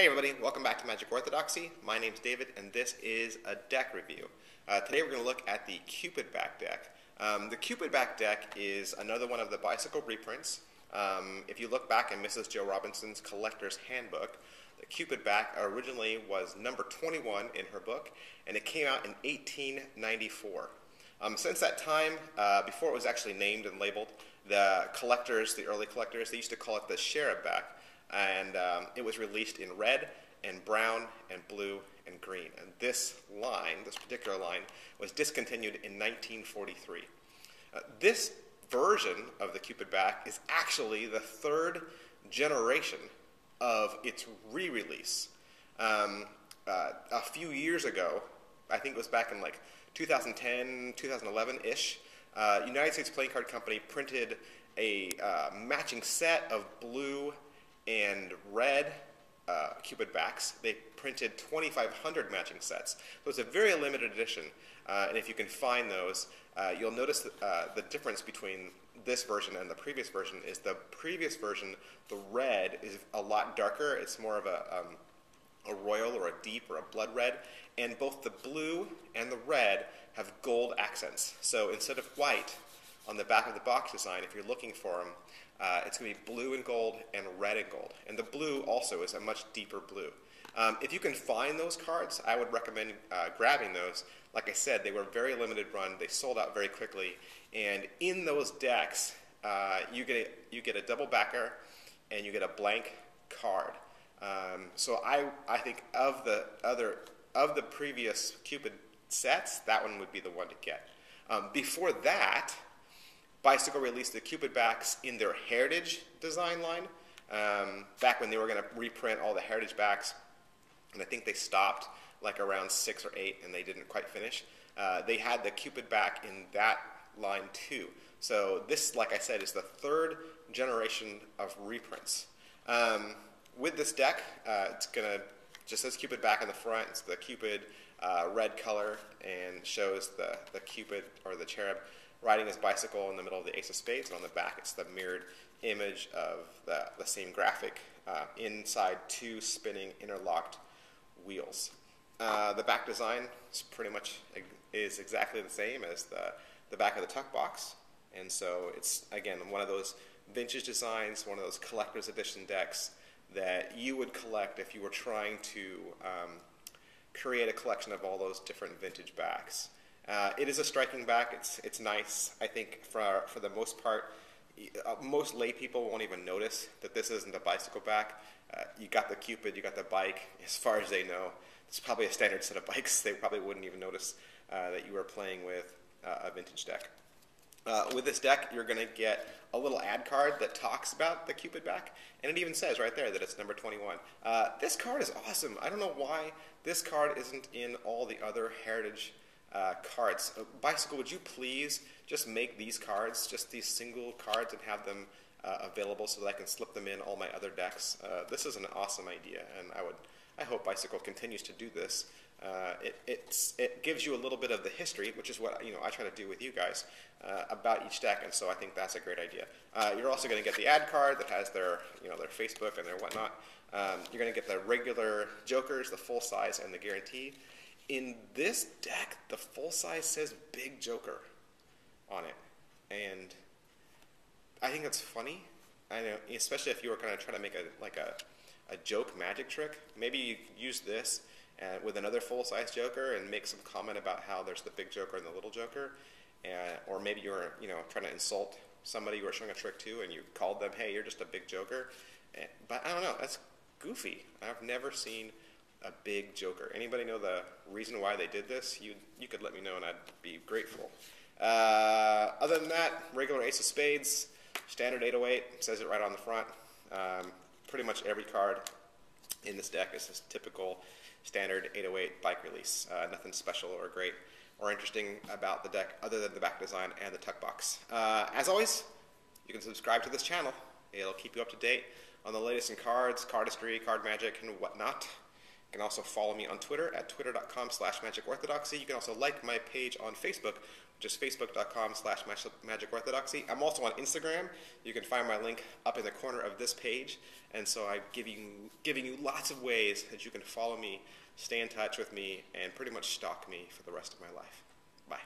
Hey everybody, welcome back to Magic Orthodoxy. My name's David and this is a deck review. Today we're going to look at the Cupid back deck. The Cupid back deck is another one of the bicycle reprints. If you look back in Mrs. Joe Robinson's Collector's Handbook, the Cupid back originally was number 21 in her book and it came out in 1894. Since that time, before it was actually named and labeled, the collectors, the early collectors, they used to call it the Cherub back. And it was released in red and brown and blue and green. And this line, this particular line, was discontinued in 1943. This version of the Cupid back is actually the third generation of its re-release. A few years ago, I think it was back in like 2010, 2011-ish, United States Playing Card Company printed a matching set of blue and red Cupid backs. They printed 2,500 matching sets. So it's a very limited edition, and if you can find those, you'll notice that, the difference between this version and the previous version is the previous version, the red is a lot darker. It's more of a royal or a deep or a blood red, and both the blue and the red have gold accents. So instead of white on the back of the box design, if you're looking for them, it's going to be blue and gold and red and gold. And the blue also is a much deeper blue. If you can find those cards, I would recommend grabbing those. Like I said, they were very limited run. They sold out very quickly. And in those decks, you get a double backer and you get a blank card. So I think of the previous Cupid sets, that one would be the one to get. Before that, Bicycle released the Cupid backs in their Heritage design line, back when they were going to reprint all the Heritage backs, and I think they stopped like around 6 or 8 and they didn't quite finish. They had the Cupid back in that line too. So this, like I said, is the third generation of reprints. With this deck, it's going to just says Cupid back on the front. It's the Cupid red color and shows the Cupid or the cherub riding his bicycle in the middle of the Ace of Spades, and on the back it's the mirrored image of the same graphic inside 2 spinning interlocked wheels. The back design is pretty much exactly the same as the back of the tuck box, and so it's again one of those vintage designs, one of those collector's edition decks that you would collect if you were trying to create a collection of all those different vintage backs. It is a striking back. It's nice. I think for the most part, most lay people won't even notice that this isn't a bicycle back. You got the Cupid, you got the bike. As far as they know, it's probably a standard set of bikes. They probably wouldn't even notice that you were playing with a vintage deck. With this deck, you're going to get a little ad card that talks about the Cupid back, and it even says right there that it's number 21. This card is awesome. I don't know why this card isn't in all the other Heritage cards. Bicycle, would you please just make these cards, just these single cards, and have them available so that I can slip them in all my other decks? This is an awesome idea, and I hope Bicycle continues to do this. It gives you a little bit of the history, which is what I try to do with you guys about each deck, and so I think that's a great idea. You're also going to get the ad card that has their their Facebook and their whatnot. You're going to get the regular Jokers, the full size, and the guarantee. In this deck, the full size says Big Joker on it, and I think that's funny. I know, especially if you were going to try to make a joke magic trick. Maybe you use this with another full size Joker and make some comment about how there's the Big Joker and the Little Joker, or maybe you were trying to insult somebody you were showing a trick to, and you called them, "Hey, you're just a Big Joker." But I don't know. That's goofy. I've never seen a Big Joker. Anybody know the reason why they did this? You could let me know and I'd be grateful. Other than that, regular Ace of Spades, standard 808, says it right on the front. Pretty much every card in this deck is this typical standard 808 bike release. Nothing special or great or interesting about the deck other than the back design and the tuck box. As always, you can subscribe to this channel. It'll keep you up to date on the latest in cards, card history, card magic, and whatnot. You can also follow me on Twitter at twitter.com/magicorthodoxy. You can also like my page on Facebook, which is facebook.com/magicorthodoxy. I'm also on Instagram. You can find my link up in the corner of this page. And so I'm giving you lots of ways that you can follow me, stay in touch with me, and pretty much stalk me for the rest of my life. Bye.